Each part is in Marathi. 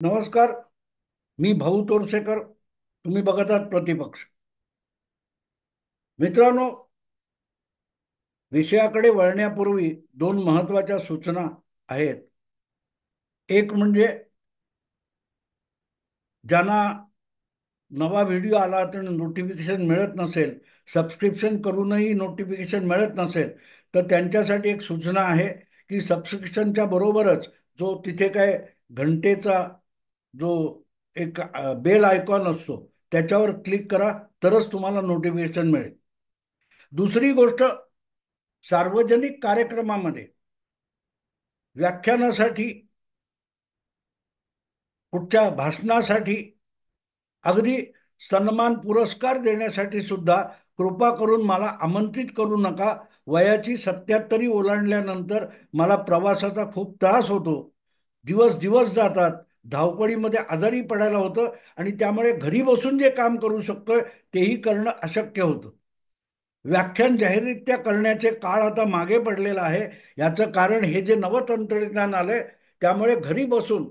नमस्कार. मी भाऊ तोरसेकर. तुम्ही बघत आहात प्रतिपक्ष. मित्रांनो, विषयाकडे वळण्यापूर्वी दोन महत्त्वाच्या सूचना आहेत. एक म्हणजे ज्यांना नवा व्हिडिओ आला तर नोटिफिकेशन मिळत नसेल, सबस्क्रिप्शन करूनही नोटिफिकेशन मिळत नसेल, तर त्यांच्यासाठी एक सूचना आहे की सबस्क्रिप्शनच्या बरोबरच जो तिथे काय घंटेचा जो एक बेल आयकॉन असतो त्याच्यावर क्लिक करा, तरच तुम्हाला नोटिफिकेशन मिळेल. दुसरी गोष्ट, सार्वजनिक कार्यक्रमामध्ये व्याख्यानासाठी, कुठच्या भाषणासाठी, अगदी सन्मान पुरस्कार देण्यासाठी सुद्धा कृपा करून मला आमंत्रित करू नका. वयाची 77 ओलांडल्यानंतर मला प्रवासाचा खूप त्रास होतो. दिवस दिवस जातात, धावपळीमध्ये आजारी पडायला होतं आणि त्यामुळे घरी बसून जे काम करू शकतोय तेही करणं अशक्य होतं. व्याख्यान जाहीररित्या करण्याचे काळ आता मागे पडलेला आहे. याचं कारण हे जे नवतंत्रज्ञान आलंय त्यामुळे घरी बसून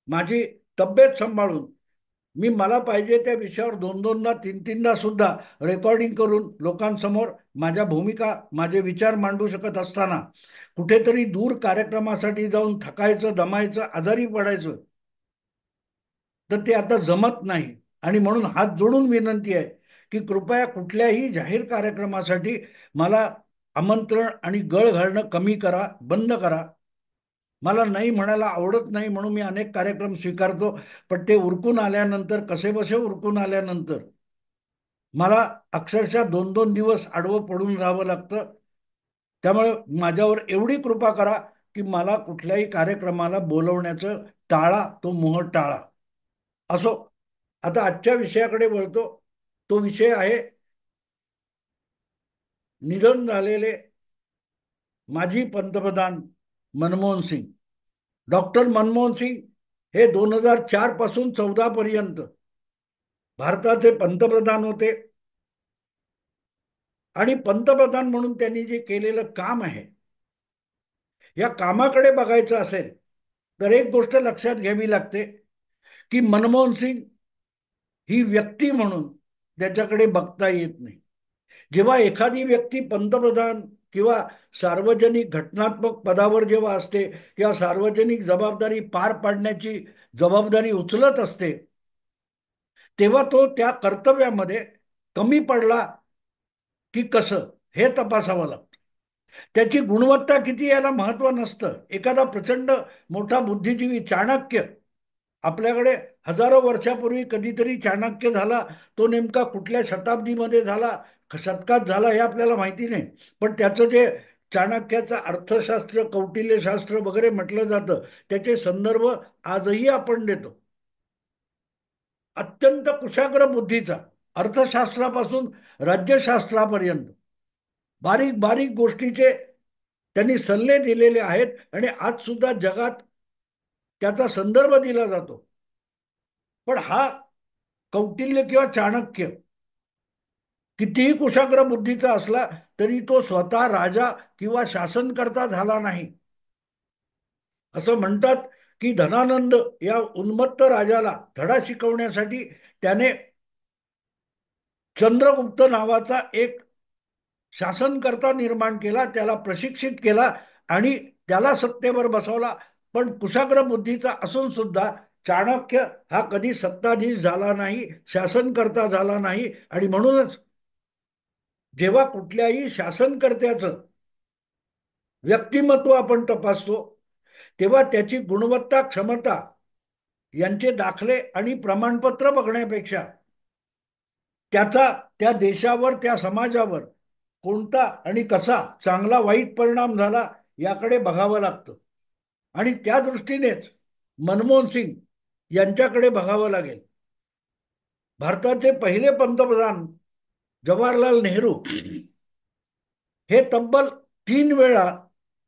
माझी तब्येत सांभाळून मी मला पाहिजे त्या विषयावर दोन दोनदा तीन तीनदा सुद्धा रेकॉर्डिंग करून लोकांसमोर माझ्या भूमिका माझे विचार मांडू शकत असताना कुठेतरी दूर कार्यक्रमासाठी जाऊन थकायचं, दमायचं, आजारी पडायचं, तर ते आता जमत नाही. आणि म्हणून हात जोडून विनंती आहे की कृपया कुठल्याही जाहीर कार्यक्रमासाठी मला आमंत्रण आणि गळ घालणं कमी करा, बंद करा. मला नाही म्हणायला आवडत नाही म्हणून मी अनेक कार्यक्रम स्वीकारतो, पण ते उरकून आल्यानंतर, कसेबसे उरकून आल्यानंतर मला अक्षरशः दोन दोन दिवस आडवं पडून राहावं लागतं. त्यामुळे माझ्यावर एवढी कृपा करा की मला कुठल्याही कार्यक्रमाला बोलवण्याचं टाळा, तो मोह टाळा. असो, आता आजच्या विषयाकडे वळतो. तो विषय आहे निधन झालेले माजी पंतप्रधान मनमोहन सिंग. डॉक्टर मनमोहन सिंग हे 2004 पासून 14 पर्यंत भारताचे पंतप्रधान होते. आणि पंतप्रधान म्हणून त्यांनी जे केलेलं काम आहे, या कामाकडे बघायचं असेल तर एक गोष्ट लक्षात घ्यावी लागते की मनमोहन सिंग ही व्यक्ती म्हणून त्याच्याकडे बघता येत नाही. जेव्हा एखादी व्यक्ती पंतप्रधान किंवा सार्वजनिक घटनात्मक पदावर जेव्हा असते किंवा सार्वजनिक जबाबदारी पार पाडण्याची जबाबदारी उचलत असते, तेव्हा तो त्या कर्तव्यामध्ये कमी पडला की कसं हे तपासावं लागतं. त्याची गुणवत्ता किती याला महत्व नसतं. एखादा प्रचंड मोठा बुद्धिजीवी चाणक्य आपल्याकडे हजारो वर्षापूर्वी कधीतरी चाणक्य झाला, तो नेमका कुठल्या शताब्दीमध्ये झाला, शतकात झाला हे आपल्याला माहिती नाही. पण त्याचं जे चाणक्याचं अर्थशास्त्र, कौटिल्यशास्त्र वगैरे म्हटलं जातं, त्याचे संदर्भ आजही आपण देतो. अत्यंत कुशाग्र बुद्धीचा, अर्थशास्त्रापासून राज्यशास्त्रापर्यंत बारीक बारीक गोष्टीचे त्यांनी सल्ले दिलेले आहेत आणि आज सुद्धा जगात त्याचा संदर्भ दिला जातो. पण हा कौटिल्य किंवा चाणक्य कितीही कुशाग्र बुद्धीचा असला तरी तो स्वतः राजा किंवा शासनकर्ता झाला नाही. असं म्हणतात की धनानंद या उन्मत्त राजाला धडा शिकवण्यासाठी त्याने चंद्रगुप्त नावाचा एक शासनकर्ता निर्माण केला, त्याला प्रशिक्षित केला आणि त्याला सत्तेवर बसवला. पण कुशाग्र बुद्धीचा असून सुद्धा चाणक्य हा कधी सत्ताधीश झाला नाही, शासनकर्ता झाला नाही. आणि म्हणूनच जेव्हा कुठल्याही शासनकर्त्याचं व्यक्तिमत्व आपण तपासतो तेव्हा त्याची गुणवत्ता, क्षमता यांचे दाखले आणि प्रमाणपत्र बघण्यापेक्षा त्याचा त्या देशावर, त्या समाजावर कोणता आणि कसा चांगला वाईट परिणाम झाला याकडे बघावं लागतं. आणि त्या दृष्टीनेच मनमोहन सिंग यांच्याकडे बघावं लागेल. भारताचे पहिले पंतप्रधान जवाहरलाल नेहरू हे तब्बल 3 वेळा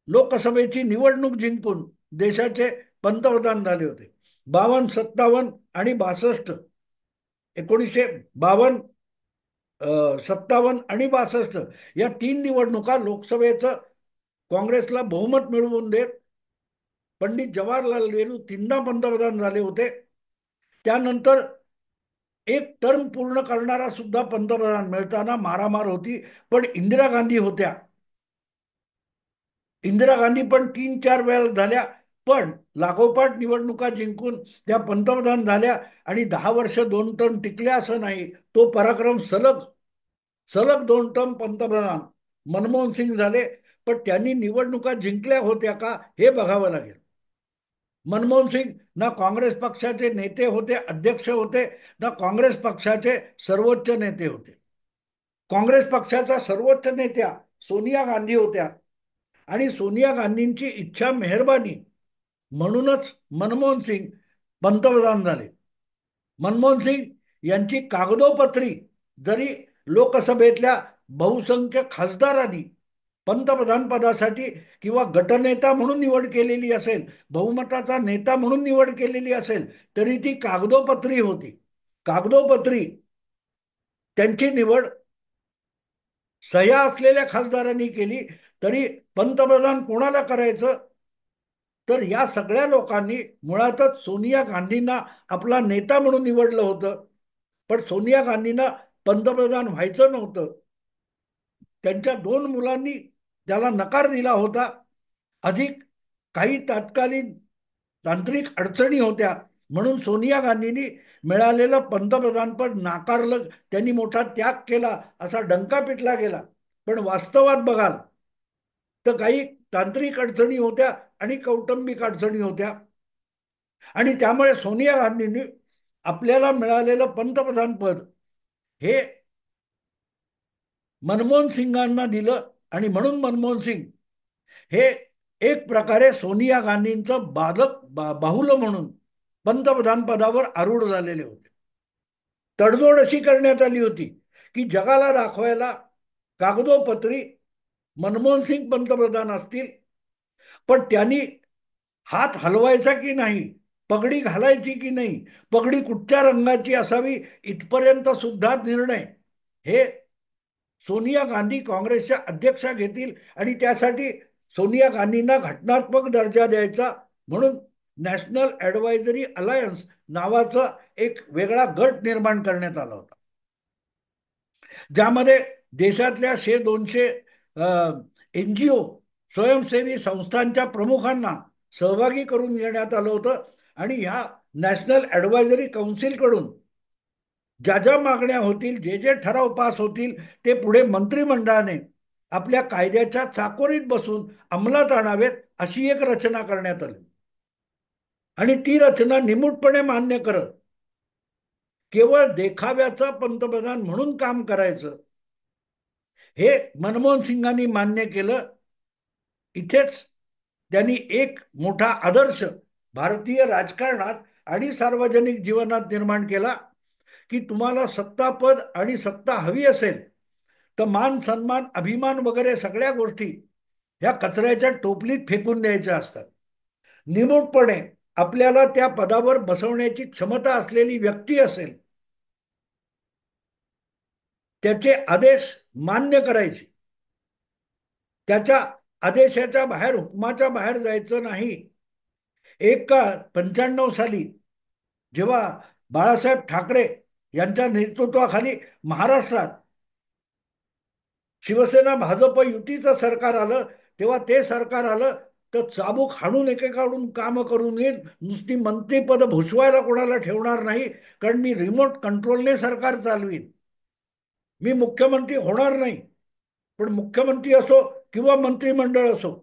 लोकसभेची निवडणूक जिंकून देशाचे पंतप्रधान झाले होते. 52, 57 आणि 62. 1952, 57 आणि 62 या 3 निवडणुका लोकसभेचं काँग्रेसला बहुमत मिळवून देत पंडित जवाहरलाल नेहरू तीनदा पंतप्रधान झाले होते. त्यानंतर एक टर्म पूर्ण करणारा सुद्धा पंतप्रधान मिळताना मारामार होती. पण इंदिरा गांधी होत्या. इंदिरा गांधी पण 3-4 वेळा झाल्या. पण लागोपाठ निवडणुका जिंकून त्या पंतप्रधान झाल्या आणि 10 वर्ष 2 टर्म टिकल्या असं नाही. तो पराक्रम सलग सलग 2 टर्म पंतप्रधान मनमोहन सिंग झाले. पण त्यांनी निवडणुका जिंकल्या होत्या का हे बघावं लागेल. मनमोहन सिंग ना काँग्रेस पक्षाचे नेते होते, अध्यक्ष होते, ना काँग्रेस पक्षाचे सर्वोच्च नेते होते. काँग्रेस पक्षाच्या सर्वोच्च नेत्या सोनिया गांधी होत्या आणि सोनिया गांधींची इच्छा मेहरबानी म्हणूनच मनमोहन सिंग पंतप्रधान झाले. मनमोहन सिंग यांची कागदोपत्री जरी लोकसभेतल्या बहुसंख्य खासदारांनी पंतप्रधान पदासाठी किंवा गटनेता म्हणून निवड केलेली असेल, बहुमताचा नेता म्हणून निवड केलेली असेल, तरी ती कागदोपत्री होती. कागदोपत्री त्यांची निवड सह्या असलेल्या खासदारांनी केली. तरी पंतप्रधान कोणाला करायचं, तर या सगळ्या लोकांनी मुळातच सोनिया गांधींना आपला नेता म्हणून निवडलं होतं. पण सोनिया गांधींना पंतप्रधान व्हायचं नव्हतं. त्यांच्या 2 मुलांनी त्याला नकार दिला होता. अधिक काही तात्कालीन तांत्रिक अडचणी होत्या म्हणून सोनिया गांधींनी मिळालेलं पंतप्रधानपद नाकारलं. त्यांनी मोठा त्याग केला असा डंका पिटला गेला. पण वास्तवात बघाल तर काही तांत्रिक अडचणी होत्या आणि कौटुंबिक अडचणी होत्या. आणि त्यामुळे सोनिया गांधींनी आपल्याला मिळालेलं पंतप्रधान पद हे मनमोहन सिंगांना दिलं. आणि म्हणून मनमोहन सिंग हे एक प्रकारे सोनिया गांधींचं बाहुलं म्हणून पंतप्रधान पदावर आरूढ झालेले होते. तडजोड अशी करण्यात आली होती की जगाला दाखवायला कागदोपत्री मनमोहन सिंग पंतप्रधान असतील, पण त्यांनी हात हलवायचा की नाही, पगडी घालायची की नाही, पगडी कुठच्या रंगाची असावी इथपर्यंत सुद्धा निर्णय हे सोनिया गांधी काँग्रेसच्या अध्यक्षा घेतील. आणि त्यासाठी सोनिया गांधींना घटनात्मक दर्जा द्यायचा म्हणून नॅशनल ॲडवायझरी अलायन्स नावाचा एक वेगळा गट निर्माण करण्यात आला होता, ज्यामध्ये देशातल्या 100-200 NGO स्वयंसेवी संस्थांच्या प्रमुखांना सहभागी करून घेण्यात आलं होतं. आणि ह्या नॅशनल ॲडवायझरी काउन्सिलकडून ज्या ज्या मागण्या होतील, जे जे ठराव पास होतील, ते पुढे मंत्रिमंडळाने आपल्या कायद्याच्या चाकोरीत बसून अंमलात आणावेत अशी एक रचना करण्यात आली. आणि ती रचना निमूटपणे मान्य करत केवळ देखाव्याचा पंतप्रधान म्हणून काम करायचं हे मनमोहन सिंगांनी मान्य केलं. इथेच त्यांनी एक मोठा आदर्श भारतीय राजकारणात आणि सार्वजनिक जीवनात निर्माण केला की तुम्हाला सत्तापद आणि सत्ता हवी असेल तर मान सन्मान अभिमान वगैरे सगळ्या गोष्टी ह्या कचऱ्याच्या टोपलीत फेकून द्यायच्या असतात. निमूटपणे आपल्याला त्या पदावर बसवण्याची क्षमता असलेली व्यक्ती असेल त्याचे आदेश मान्य करायचे. त्याच्या आदेशाच्या बाहेर, हुकमाच्या बाहेर जायचं नाही. एक काळ 95 साली जेव्हा बाळासाहेब ठाकरे यांच्या नेतृत्वाखाली महाराष्ट्रात शिवसेना भाजप युतीचं सरकार आलं, तेव्हा ते सरकार आलं तर चाबूक हाणून एकेकाकडून काम करून येईल. नुसती मंत्रीपद भुसवायला कोणाला ठेवणार नाही, कारण मी रिमोट कंट्रोलने सरकार चालवीन. मी मुख्यमंत्री होणार नाही, पण मुख्यमंत्री असो किंवा मंत्रिमंडळ असो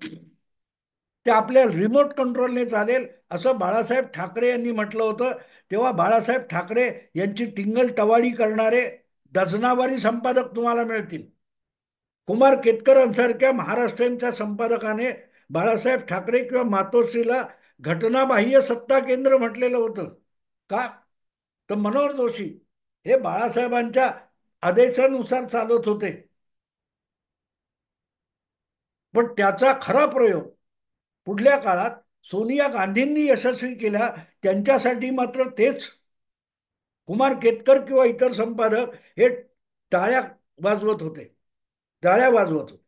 ते आपल्या रिमोट कंट्रोलने चालेल असं बाळासाहेब ठाकरे यांनी म्हटलं होतं. तेव्हा बाळासाहेब ठाकरे यांची टिंगल टवाळी करणारे डझनावारी संपादक तुम्हाला मिळतील. कुमार केतकरांसारख्या महाराष्ट्रांच्या संपादकाने बाळासाहेब ठाकरे किंवा मातोश्रीला घटनाबाह्य सत्ता केंद्र म्हटलेलं होतं. का? तर मनोहर जोशी हे बाळासाहेबांच्या आदेशानुसार चालत होते. पण त्याचा खरा प्रयोग पुढल्या काळात सोनिया गांधींनी यशस्वी केला. त्यांच्यासाठी मात्र तेच कुमार केतकर किंवा इतर संपादक हे टाळ्या वाजवत होते, टाळ्या वाजवत होते.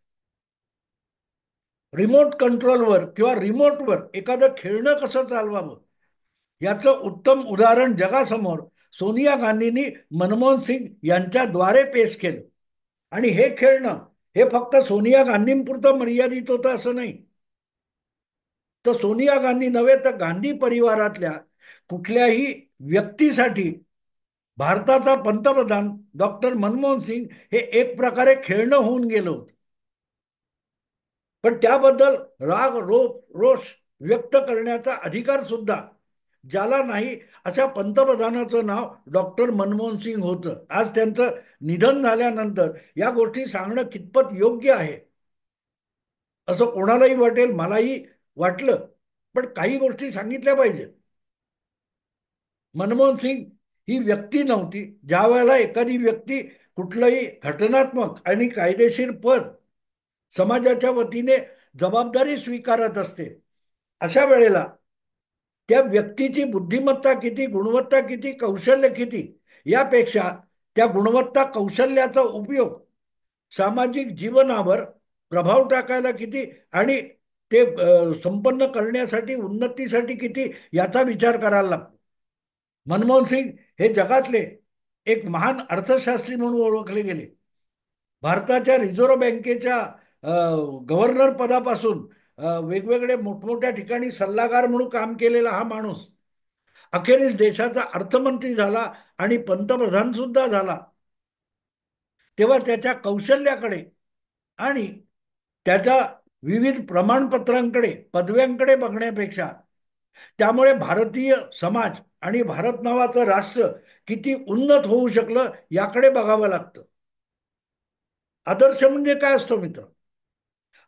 रिमोट कंट्रोलवर किंवा रिमोटवर एखादं खेळणं कसं चालवावं याचं उत्तम उदाहरण जगासमोर सोनिया गांधींनी मनमोहन सिंग यांच्याद्वारे पेश केलं. आणि हे खेळणं हे फक्त सोनिया गांधींपुरतं मर्यादित होतं असं नाही. तर सोनिया गांधी नव्हे तर गांधी परिवारातल्या कुठल्याही व्यक्तीसाठी भारताचा पंतप्रधान डॉक्टर मनमोहन सिंग हे एक प्रकारे खेळणं होऊन गेलं होतं. पण त्याबद्दल राग रोष व्यक्त करण्याचा अधिकार सुद्धा ज्याला नाही अशा पंतप्रधानाचं नाव डॉक्टर मनमोहन सिंग होतं. आज त्यांचं निधन झाल्यानंतर या गोष्टी सांगणं कितपत योग्य आहे असं कोणालाही वाटेल, मलाही वाटलं. पण काही गोष्टी सांगितल्या पाहिजेत. मनमोहन सिंग ही व्यक्ती नव्हती. ज्या वेळेला एखादी व्यक्ती कुठलंही घटनात्मक आणि कायदेशीर पद समाजाच्या वतीने जबाबदारी स्वीकारत असते, अशा वेळेला त्या व्यक्तीची बुद्धिमत्ता किती, गुणवत्ता किती, कौशल्य किती यापेक्षा त्या गुणवत्ता कौशल्याचा उपयोग सामाजिक जीवनावर प्रभाव टाकायला किती आणि ते संपन्न करण्यासाठी, उन्नतीसाठी किती याचा विचार करायला लागतो. मनमोहन सिंग हे जगातले एक महान अर्थशास्त्री म्हणून ओळखले गेले. भारताच्या रिझर्व्ह बँकेच्या गव्हर्नर पदापासून वेगवेगळे मोठमोठ्या ठिकाणी सल्लागार म्हणून काम केलेला हा माणूस अखेरीस देशाचा अर्थमंत्री झाला आणि पंतप्रधान सुद्धा झाला. तेव्हा त्याच्या कौशल्याकडे आणि त्याच्या विविध प्रमाणपत्रांकडे, पदव्यांकडे बघण्यापेक्षा त्यामुळे भारतीय समाज आणि भारत नावाचं राष्ट्र किती उन्नत होऊ शकलं याकडे बघावं लागतं. आदर्श म्हणजे काय असतो मित्र?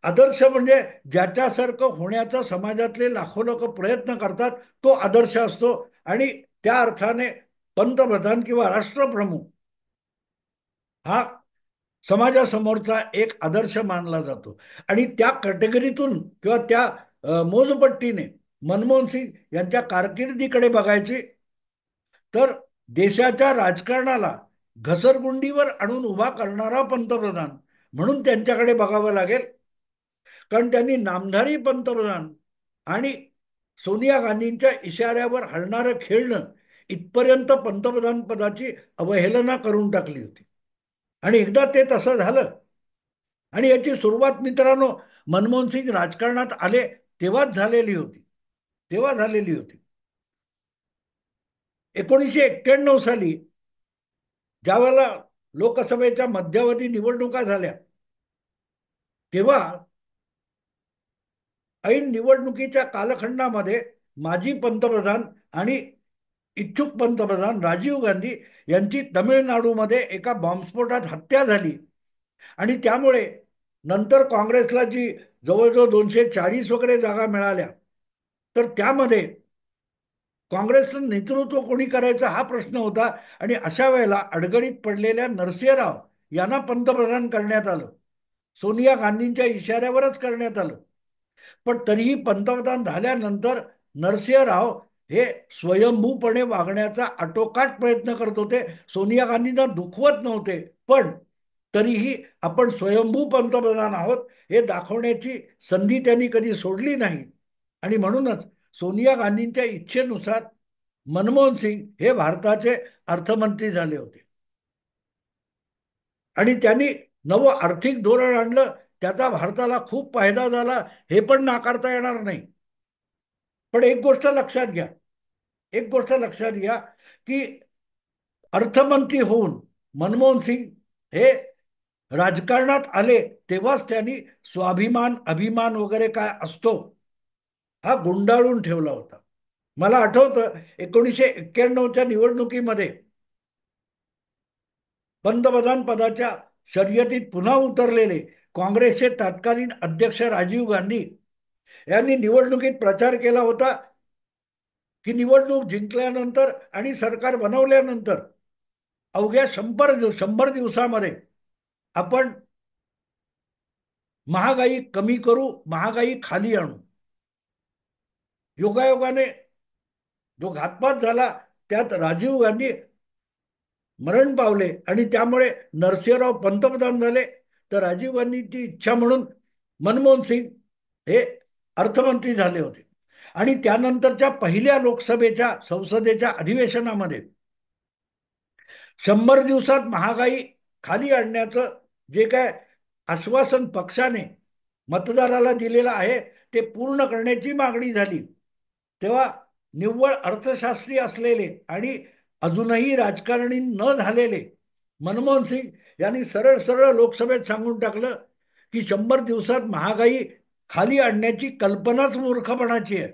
आदर्श म्हणजे ज्याच्यासारखं होण्याचा समाजातले लाखो लोक प्रयत्न करतात, तो आदर्श असतो. आणि त्या अर्थाने पंतप्रधान किंवा राष्ट्रप्रमुख हा समाजासमोरचा एक आदर्श मानला जातो. आणि त्या कॅटेगरीतून किंवा त्या मोजपट्टीने मनमोहन सिंग यांच्या कारकिर्दीकडे बघायची तर देशाच्या राजकारणाला घसरगुंडीवर आणून उभा करणारा पंतप्रधान म्हणून त्यांच्याकडे बघावं लागेल. कारण त्यांनी नामधारी पंतप्रधान आणि सोनिया गांधींच्या इशाऱ्यावर हलणारं खेळणं इथपर्यंत पंतप्रधान पदाची अवहेलना करून टाकली होती. आणि एकदा ते तसं झालं. आणि याची सुरुवात मित्रांनो मनमोहन सिंग राजकारणात आले तेव्हाच झालेली होती. तेव्हा झालेली होती. 1991 साली ज्या वेळेला लोकसभेच्या मध्यावधी निवडणुका झाल्या तेव्हा ऐन निवडणुकीच्या कालखंडामध्ये माजी पंतप्रधान आणि इच्छुक पंतप्रधान राजीव गांधी यांची तमिळनाडूमध्ये एका बॉम्बस्फोटात हत्या झाली. आणि त्यामुळे नंतर काँग्रेसला जी जवळजवळ 240 वगैरे जागा मिळाल्या, तर त्यामध्ये काँग्रेसचं नेतृत्व कोणी करायचं हा प्रश्न होता. आणि अशा वेळेला अडगडीत पडलेल्या नरसिंहराव यांना पंतप्रधान करण्यात आलं. सोनिया गांधींच्या इशाऱ्यावरच करण्यात आलं. पण तरीही पंतप्रधान झाल्यानंतर नरसिंहराव हे स्वयंभूपणे वागण्याचा आटोकाट प्रयत्न करत होते. सोनिया गांधींना दुखवत नव्हते. पण तरीही आपण स्वयंभू पंतप्रधान आहोत हे दाखवण्याची संधी त्यांनी कधी सोडली नाही. आणि म्हणूनच सोनिया गांधींच्या इच्छेनुसार मनमोहन सिंग हे भारताचे अर्थमंत्री झाले होते. आणि त्यांनी नवं आर्थिक धोरण आणलं, त्याचा भारताला खूप फायदा झाला हे पण नाकारता येणार नाही. पण एक गोष्ट लक्षात घ्या, एक गोष्ट लक्षात घ्या की अर्थमंत्री होऊन मनमोहन सिंग हे राजकारणात आले तेव्हाच त्यांनी स्वाभिमान, अभिमान वगैरे काय असतो हा गुंडाळून ठेवला होता. मला आठवतं 1991च्या निवडणुकीमध्ये पंतप्रधान पदाच्या शर्यतीत पुन्हा उतरलेले काँग्रेसचे तत्कालीन अध्यक्ष राजीव गांधी यांनी निवडणुकीत प्रचार केला होता की निवडणूक जिंकल्यानंतर आणि सरकार बनवल्यानंतर अवघ्या 100 दिवसामध्ये आपण महागाई कमी करू, महागाई खाली आणू. योगायोगाने जो घातपात झाला त्यात राजीव गांधी मरण पावले आणि त्यामुळे नरसिंहराव पंतप्रधान झाले. तर राजीव गांधींची इच्छा म्हणून मनमोहन सिंग हे अर्थमंत्री झाले होते. आणि त्यानंतरच्या पहिल्या लोकसभेच्या संसदेच्या अधिवेशनामध्ये 100 दिवसात महागाई खाली आणण्याचं जे काय आश्वासन पक्षाने मतदाराला दिलेलं आहे ते पूर्ण करण्याची मागणी झाली. तेव्हा निव्वळ अर्थशास्त्री असलेले आणि अजूनही राजकारणी न झालेले मनमोहन सिंग यांनी सरळ सरळ लोकसभेत सांगून टाकलं की 100 दिवसात महागाई खाली आणण्याची कल्पनाच मूर्खपणाची आहे.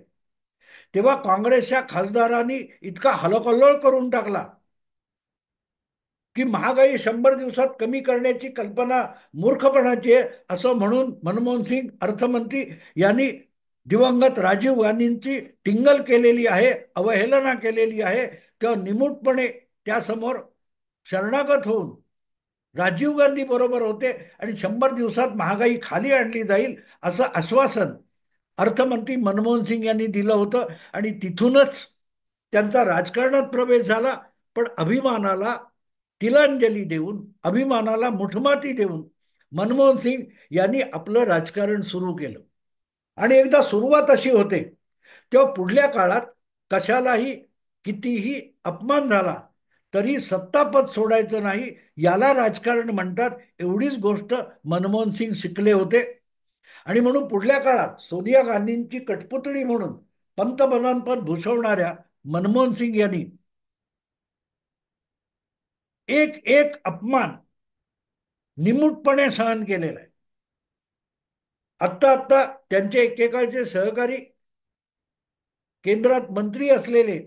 तेव्हा काँग्रेसच्या खासदारांनी इतका हलकल्लोळ करून टाकला की महागाई 100 दिवसात कमी करण्याची कल्पना मूर्खपणाची आहे असं म्हणून मनमोहन सिंग अर्थमंत्री यांनी दिवंगत राजीव गांधींची टिंगल केलेली आहे, अवहेलना केलेली आहे. तेव्हा निमूटपणे त्यासमोर शरणागत होऊन राजीव गांधी बरोबर होते आणि 100 दिवसात महागाई खाली आणली जाईल असं आश्वासन अर्थमंत्री मनमोहन सिंग यांनी दिलं होतं. आणि तिथूनच त्यांचा राजकारणात प्रवेश झाला. पण अभिमानाला तिलांजली देऊन, अभिमानाला मुठमाती देऊन मनमोहन सिंग यांनी आपलं राजकारण सुरू केलं. आणि एकदा सुरुवात अशी होते तेव्हा पुढल्या काळात कशालाही कितीही अपमान झाला तरी सत्तापद सोडायचं नाही, याला राजकारण म्हणतात. एवढीच गोष्ट मनमोहन सिंग शिकले होते. आणि म्हणून पुढल्या काळात सोनिया गांधींची कठपुतळी म्हणून पंतप्रधानपद भूषवणाऱ्या मनमोहन सिंग यांनी एक एक अपमान निमूटपणे सहन केलेला आहे. आत्ता आत्ता त्यांचे एकेकाळचे सहकारी केंद्रात मंत्री असलेले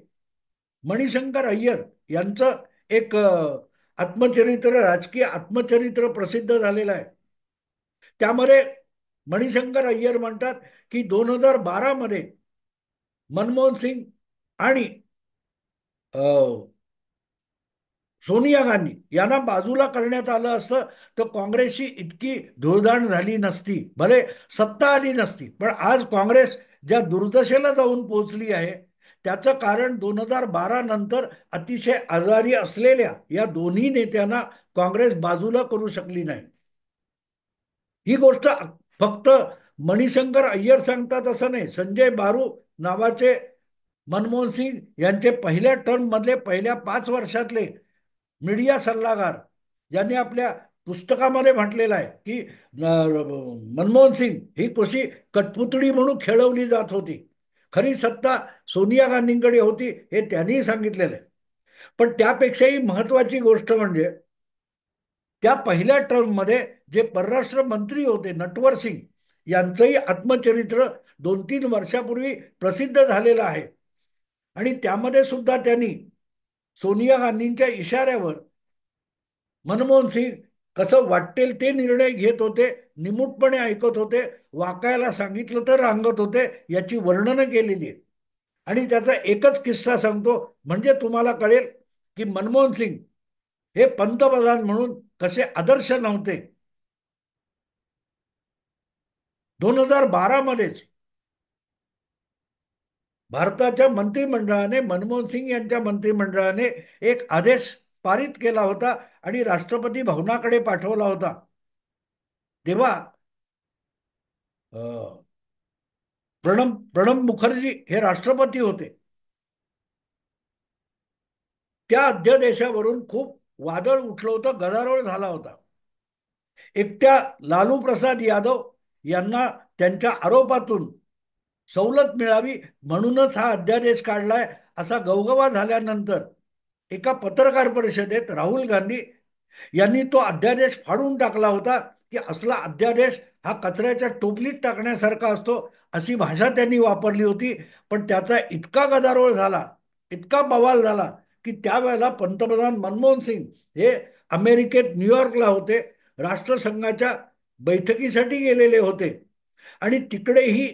मणिशंकर अय्यर यांचं एक आत्मचरित्र, राजकीय आत्मचरित्र प्रसिद्ध झालेलं आहे. त्यामध्ये मणिशंकर अय्यर म्हणतात की 2012 मध्ये मनमोहन सिंग आणि सोनिया गांधी यांना बाजूला करण्यात आलं असतं तर काँग्रेसची इतकी धुळदाण झाली नसती, भले सत्ता आली नसती. पण आज काँग्रेस ज्या दुर्दशेला जाऊन पोहोचली आहे त्याचं कारण 2012 नंतर अतिशय आजारी असलेल्या या दोन्ही नेत्यांना काँग्रेस बाजूला करू शकली नाही. ही गोष्ट फक्त मणिशंकर अय्यर सांगतात असं नाही. संजय बारू नावाचे मनमोहन सिंग यांचे पहिल्या टर्म मधले पहिल्या 5 वर्षातले मीडिया सल्लागार ज्यांनी आपल्या पुस्तकामध्ये म्हटलेलं आहे की मनमोहन सिंग ही कशी कठपुतळी म्हणून खेळवली जात होती, खरी सत्ता सोनिया गांधींकडे होती, हे त्यांनी सांगितलेलं आहे. पण त्यापेक्षाही महत्वाची गोष्ट म्हणजे त्या पहिल्या टर्ममध्ये जे परराष्ट्र मंत्री होते नटवर सिंग यांचंही आत्मचरित्र 2-3 वर्षापूर्वी प्रसिद्ध झालेलं आहे. आणि त्यामध्ये सुद्धा त्यांनी सोनिया गांधींच्या इशाऱ्यावर मनमोहन सिंग कसं वाटेल ते निर्णय घेत होते, निमूटपणे ऐकत होते, वाकायला सांगितलं तर रांगत होते, याची वर्णनं केलेली आहेत. आणि त्याचा एकच किस्सा सांगतो म्हणजे तुम्हाला कळेल की मनमोहन सिंग हे पंतप्रधान म्हणून कसे आदर्श नव्हते. 2012 मध्येच भारताच्या मंत्रिमंडळाने, मनमोहन सिंग यांच्या मंत्रिमंडळाने एक आदेश पारित केला होता आणि राष्ट्रपती भवनाकडे पाठवला होता. तेव्हा प्रणब मुखर्जी हे राष्ट्रपती होते. त्या अध्यादेशावरून खूप वादळ उठलं होतं, गदारोळ झाला होता. एकट्या लालू प्रसाद यादव यांना त्यांच्या आरोपातून सवलत मिळावी म्हणूनच हा अध्यादेश काढलाय असा गवगवा झाल्यानंतर एका पत्रकार परिषदेत राहुल गांधी यांनी तो अध्यादेश फाडून टाकला होता की असला अध्यादेश हा कचऱ्याच्या टोपलीत टाकण्यासारखा असतो, अशी भाषा त्यांनी वापरली होती. पण त्याचा इतका गदारोळ झाला, इतका बवाल झाला की त्यावेळेला पंतप्रधान मनमोहन सिंग हे अमेरिकेत न्यूयॉर्कला होते, राष्ट्रसंघाच्या बैठकीसाठी गेलेले होते. आणि तिकडेही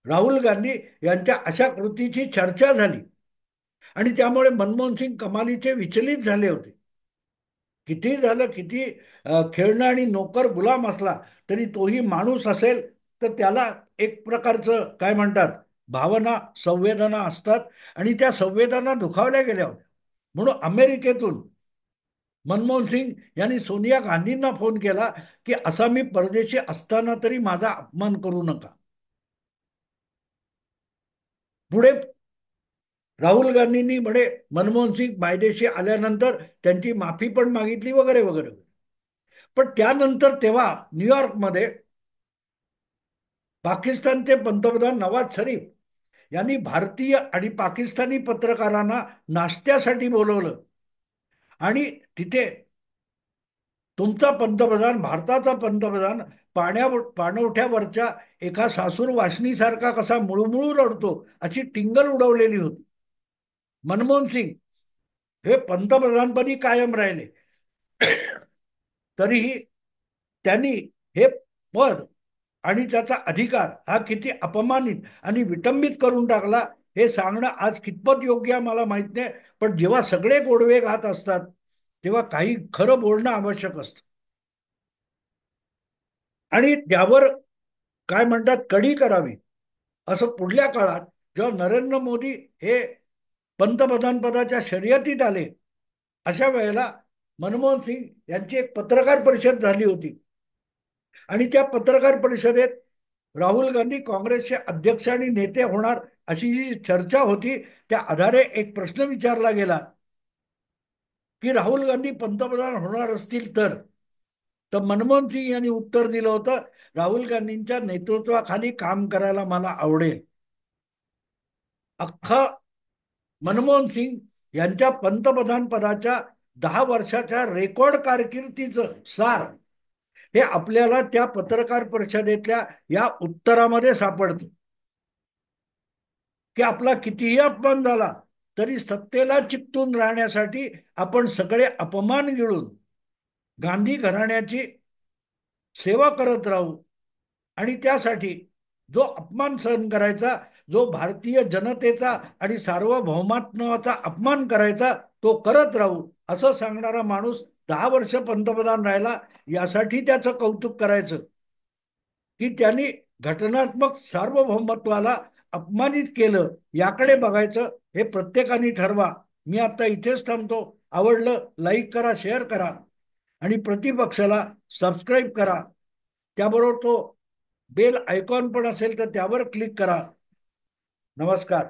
राहुल गांधी यांच्या अशा कृतीची चर्चा झाली आणि त्यामुळे मनमोहन सिंग कमालीचे विचलित झाले होते. किती झालं, किती खेळणं आणि नोकर गुलाम असला तरी तोही माणूस असेल तर त्याला एक प्रकारचं काय म्हणतात भावना, संवेदना असतात आणि त्या संवेदना दुखावल्या गेल्या होत्या. म्हणून अमेरिकेतून मनमोहन सिंग यांनी सोनिया गांधींना फोन केला की असा मी परदेशी असताना तरी माझा अपमान करू नका. पुढे राहुल गांधींनी म्हणे मनमोहन सिंग मायदेशी आल्यानंतर त्यांची माफी पण मागितली वगैरे वगैरे. पण त्यानंतर तेव्हा न्यूयॉर्कमध्ये पाकिस्तानचे पंतप्रधान नवाज शरीफ यांनी भारतीय आणि पाकिस्तानी पत्रकारांना नाश्त्यासाठी बोलवलं आणि तिथे तुमचा पंतप्रधान, भारताचा पंतप्रधान पाणवठ्यावरच्या एका सासूर वासनीसारखा कसा मुळूमुळू रडतो अशी टिंगल उडवलेली होती. मनमोहन सिंग हे पंतप्रधानपदी कायम राहिले तरीही त्यांनी हे पद आणि त्याचा अधिकार हा किती अपमानित आणि विटंबित करून टाकला हे सांगणं आज कितपत योग्य आहे मला माहित नाही. पण जेव्हा सगळे गोडवे घात असतात तेव्हा काही खरं बोलणं आवश्यक असतं. आणि त्यावर काय म्हणतात, कडी करावी. असं पुढल्या काळात जेव्हा नरेंद्र मोदी हे पंतप्रधान पदाच्या शर्यतीत आले अशा वेळेला मनमोहन सिंग यांची एक पत्रकार परिषद झाली होती आणि त्या पत्रकार परिषदेत राहुल गांधी काँग्रेसचे अध्यक्ष आणि नेते होणार अशी जी चर्चा होती त्या आधारे एक प्रश्न विचारला गेला की राहुल गांधी पंतप्रधान होणार असतील तर मनमोहन सिंग यांनी उत्तर दिलं होतं, राहुल गांधींच्या नेतृत्वाखाली काम करायला मला आवडेल. अख्खा मनमोहन सिंग यांच्या पंतप्रधान पदाच्या 10 वर्षाच्या रेकॉर्ड कारकिर्दीचं सार हे आपल्याला त्या पत्रकार परिषदेतल्या या उत्तरामध्ये सापडतं की आपला कितीही अपमान झाला तरी सत्तेला चिकटून राहण्यासाठी आपण सगळे अपमान गिळून गांधी घराण्याची सेवा करत राहू आणि त्यासाठी जो अपमान सहन करायचा, जो भारतीय जनतेचा आणि सार्वभौमात्वाचा अपमान करायचा तो करत राहू असं सांगणारा माणूस 10 वर्ष पंतप्रधान राहिला. यासाठी त्याचं कौतुक करायचं की त्यांनी घटनात्मक सार्वभौमत्वाला अपमानित केलं याकडे बघायचं हे प्रत्येकाने ठरवा. मी आता इथेच थांबतो. आवडलं लाईक करा, शेअर करा आणि प्रतिपक्षाला सबस्क्राईब करा. त्याबरोबर तो बेल आयकॉन पण असेल तर त्यावर क्लिक करा. नमस्कार.